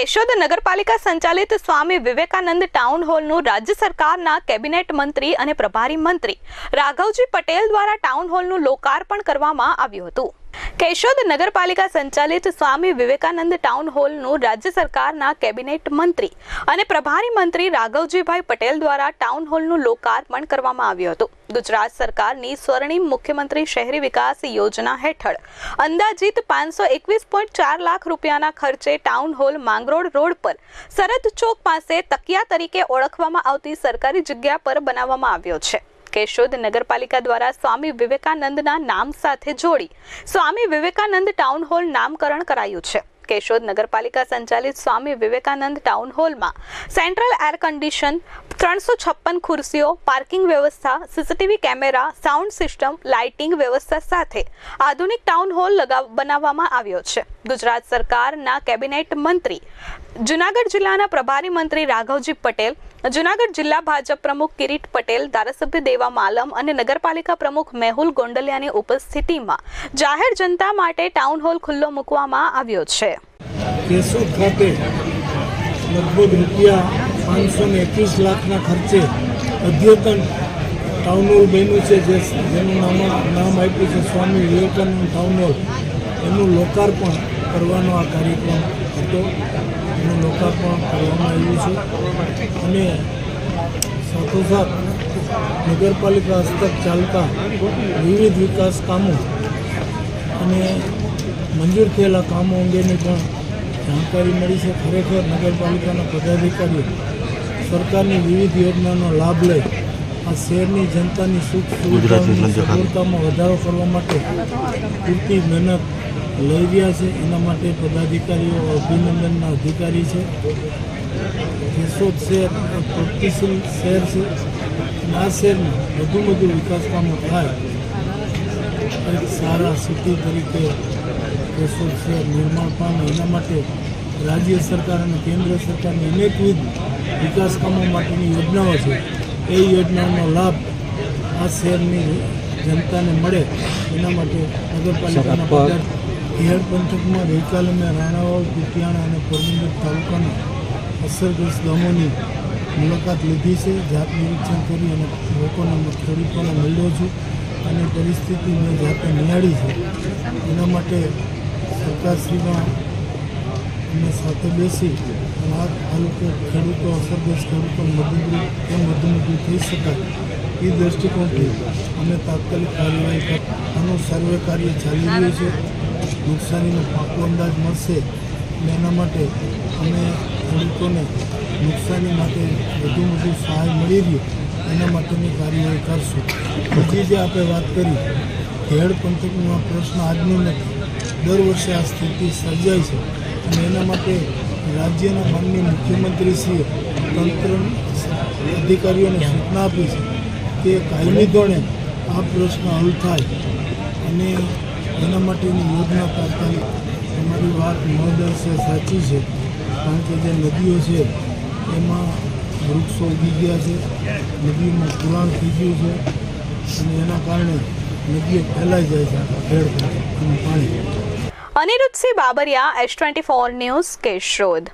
કેશોદ નગરપાલિકા સંચાલિત સ્વામી વિવેકાનંદ ટાઉન હોલનું રાજ્ય સરકારના કેબિનેટ મંત્રી અને પ્રભારી મંત્રી રાઘવજી પટેલ દ્વારા ટાઉન હોલનું લોકાર્પણ કરવામાં આવ્યું હતું। કેશોદ નગરપાલિકા સંચાલિત સ્વામી વિવેકાનંદ ટાઉન હોલનું રાજ્ય સરકારના કેબિનેટ મંત્રી અને પ્રભારી મંત્રી રાઘવજીભાઈ પટેલ દ્વારા ટાઉન હોલનું લોકાર્પણ કરવામાં આવ્યું હતું। ગુજરાત સરકારની સ્વર્ણિમ મુખ્યમંત્રી શહેરી વિકાસ યોજના હેઠળ અંદાજિત 521.4 લાખ રૂપિયાના ખર્ચે ટાઉન હોલ માંગરોળ રોડ પર સરહદ ચોક પાસે તકિયા તરીકે ઓળખવામાં આવતી સરકારી જગ્યા પર બનાવવામાં આવ્યો છે। કેશોદ નગરપાલિકા દ્વારા સ્વામી વિવેકાનંદના નામ સાથે જોડી સ્વામી વિવેકાનંદ ટાઉન હોલ નામકરણ કરાયું છે। કેશોદ નગરપાલિકા સંચાલિત સ્વામી વિવેકાનંદ ટાઉન હોલમાં સેન્ટ્રલ એર કન્ડિશન, 356 ખુરશીઓ, પાર્કિંગ વ્યવસ્થા, CCTV camera, sound system, lighting વ્યવસ્થા સાથે આધુનિક ટાઉન હોલ બનાવવામાં આવ્યો છે। ગુજરાત સરકારના કેબિનેટ મંત્રી, જૂનાગઢ જિલ્લાના પ્રભારી મંત્રી રાઘવજી પટેલ, જૂનાગઢ જિલ્લા ભાજપ પ્રમુખ કિરીટ પટેલ, ધારાસભ્ય દેવા માલમ અને નગરપાલિકા પ્રમુખ મેહુલ ગોંડલિયાની ઉપસ્થિતિમાં જાહેર જનતા માટે ટાઉન હોલ ખુલ્લો મૂકવામાં આવ્યો છે। કેશોદ ખાતે લગભગ રૂપિયા 521 લાખના ખર્ચે અદ્યતન ટાઉન હોલ બન્યું છે, જેનું નામ આપ્યું છે સ્વામી વિવેકાનંદ ટાઉન હોલ। એનું લોકાર્પણ કરવાનો આ કાર્યક્રમ હતો। એનું લોકાર્પણ કરવામાં આવ્યું છે અને સાથોસાથ નગરપાલિકા હસ્તક ચાલતા વિવિધ વિકાસ કામો અને મંજૂર થયેલા કામો અંગેની પણ જાણકારી મળી છે। ખરેખર નગરપાલિકાના પદાધિકારીઓ સરકારની વિવિધ યોજનાનો લાભ લઈ આ શહેરની જનતાની સુખ સુવિધાની સગવડતામાં વધારો કરવા માટે પૂરતી મહેનત લઈ રહ્યા છે। એના માટે પદાધિકારીઓ અભિનંદનના અધિકારી છે। કેશોદ શહેર પ્રગતિશીલ શહેર છે અને આ શહેરમાં વધુ વિકાસ કામો થાય, એક સારા સિટી તરીકે કેશોદ શહેર નિર્માણ પામે, એના માટે રાજ્ય સરકાર અને કેન્દ્ર સરકારની અનેકવિધ વિકાસ કામો માટેની યોજનાઓ છે। એ યોજનાઓનો લાભ આ શહેરની જનતાને મળે એના માટે નગરપાલિકાના ખેડ પંથકમાં ગઈકાલે મેં રાણાવાવ, કુતિયાણા અને પોરબંદર તાલુકાના અસરગ્રસ્ત ગામોની મુલાકાત લીધી છે। જાત નિરીક્ષણ કરી અને ખેડૂતોને મળ્યો છું અને પરિસ્થિતિ મેં જાતે નિહાળી છે। એના માટે સરકારશ્રીમાં અમે સાથે બેસી અને આ લોકો ખેડૂતો, અસરગ્રસ્ત ખેડૂતોને મદદરૂપ થઈ શકાય એ દૃષ્ટિકોણથી અમે તાત્કાલિક કાર્યવાહી કરી આનું સર્વે કાર્ય ચાલી રહ્યું છે। નુકસાનીનો પાકો અંદાજ મળશે અને એના માટે અમે ખેડૂતોને નુકસાની માટે વધુ સહાય મળી રહી એના માટેની કાર્યવાહી કરશું। બીજી જે આપણે વાત કરી, ખેડ પંથકનો આ પ્રશ્ન આજનો નથી, દર વર્ષે આ સ્થિતિ સર્જાય છે અને એના માટે રાજ્યના માનનીય મુખ્યમંત્રીશ્રીએ તંત્ર અધિકારીઓને સૂચના આપી છે કે કાયમી ધોરણે આ પ્રશ્ન હલ થાય અને એના માટેની યોજના તાત્કાલિક। તમારી વાત મહદઅંશે સાચી છે, કારણ કે જે નદીઓ છે એમાં વૃક્ષો ઉગી ગયા છે, નદીઓમાં પુરાણ થઈ ગયું છે અને એના કારણે નદીઓ ફેલાઈ જાય છે ખેડ અને પાણી। Aniruddhsinh Babariya, S24 news, Keshod.